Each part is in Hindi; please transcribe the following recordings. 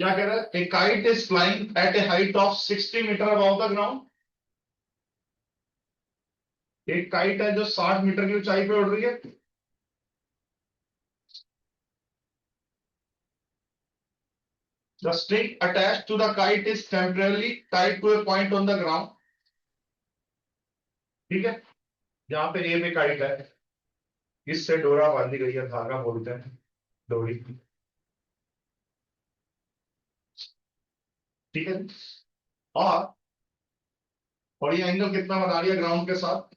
क्या कह रहा है? A kite is flying at a height of 60 metre above the ground. एक काइट है जो 60 मीटर की ऊंचाई पे उड़ रही है। The string attached to the kite is temporarily tied to a point on the ground. ठीक है, यहाँ पे ए में काइट है, इससे डोरा बांधी गई है, धागा बोलते हैं, डोरी। ठीक है, और और ये एंगल कितना बना रही है ग्राउंड के साथ?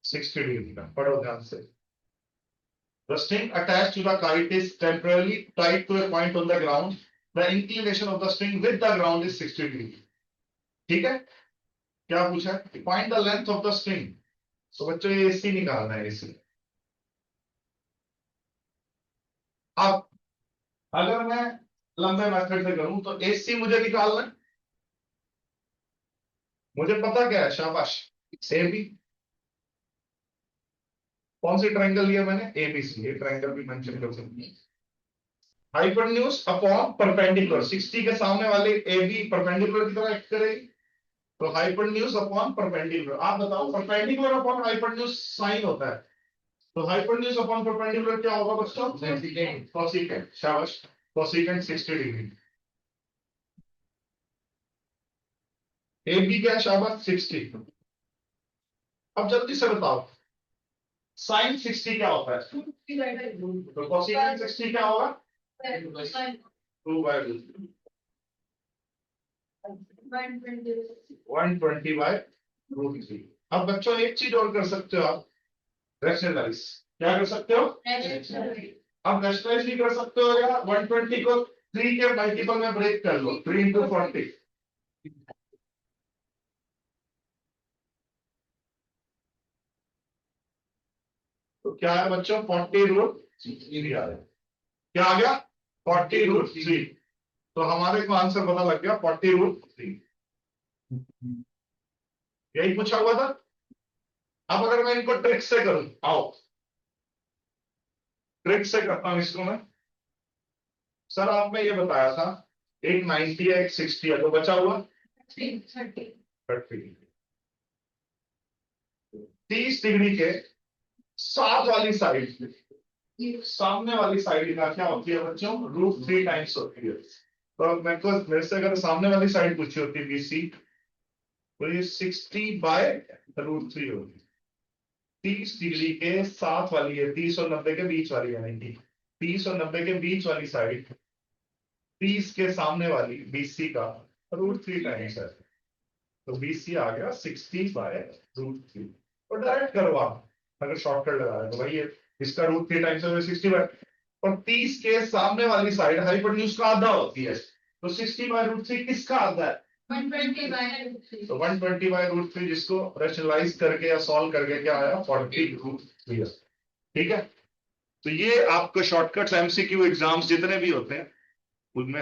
60 डिग्री का। पढ़ो ध्यान से। The string attached to the kite is temporarily tied to a point on the ground. The inclination of the string with the ground is 60 degree. ठीक है, क्या पूछा है? Find the length of the string. तो बच्चों ये AC निकालना है, AC। अब अगर मैं लंबे मेथड से करूं तो AC मुझे निकालना है। मुझे पता क्या है, शाबाश, AB। कौन सी ट्रायंगल लिया मैंने? ABC। ये ट्रायंगल भी मेंशन कर सकते हैं। हाइपोटेन्यूज अपॉन परपेंडिकुलर, 60 के सामने वाले AB परपेंडिकुलर की तरह एक्ट करेगी, तो हाइपोटेन्यूज अपॉन परपेंडिकुलर। आप बताओ, परपेंडिकुलर अपॉन हाइपोटेन्यूज साइन होता है, तो हाइपोटेन्यूज अपॉन परपेंडिकुलर क्या होगा बच्चों? कोसेकेंट। शाबाश, कोसेकेंट 60 डिग्री। ए बी क्या है? शाबाश, 60। अब जल्दी से बताओ, साइन 60 क्या होता है? तो कोसेकेंट 60 क्या होगा? 2/2, 120/√3। अब बच्चों एक चीज और कर सकते हो आप, रैशनलाइज। क्या कर सकते हो? अब रैशनलाइज नहीं कर सकते हो या 120 को 3 के मल्टीपल में ब्रेक कर लो, 3 × 40। तो क्या है बच्चों? 40√3 आ रहा है। क्या आ गया? 40√3। तो हमारे को आंसर पता लग गया, 40√3। यही पूछा हुआ था। अब अगर मैं इनको ट्रिक से करूं, आओ ट्रिक से करता हूं इसको मैं। सर आपने ये बताया था एक 90 है एक 60 है, तो बचा हुआ 30। 30 डिग्री के साथ वाली साइड, सामने वाली साइड का क्या होती है बच्चों? √3 टाइम्स होती है। तो मेरे से अगर सामने वाली साइड पूछी होती BC, तो ये 60/√3 होगी। 30 डिग्री के साथ वाली है, 30 और 90 के बीच वाली, यानी कि 30 और 90 के बीच वाली साइड 30 के सामने वाली BC का √3 टाइम्स है। तो BC आ गया 60/√3। और डायरेक्ट करो आप, अगर शॉर्टकट लगा रहे तो भाई ये इसका √3 टाइम्स है 60 और 30 के सामने वाली साइड हाइपोटेन्यूज का आधा होती है, तो 60/√3 किसका आधा है? 120/√3। तो 120/√3 जिसको रैशनलाइज करके या सॉल्व करके क्या आया? 40√3। ठीक है, तो ये आपको शॉर्टकट्स MCQ एग्जाम्स जितने भी होते हैं उनमें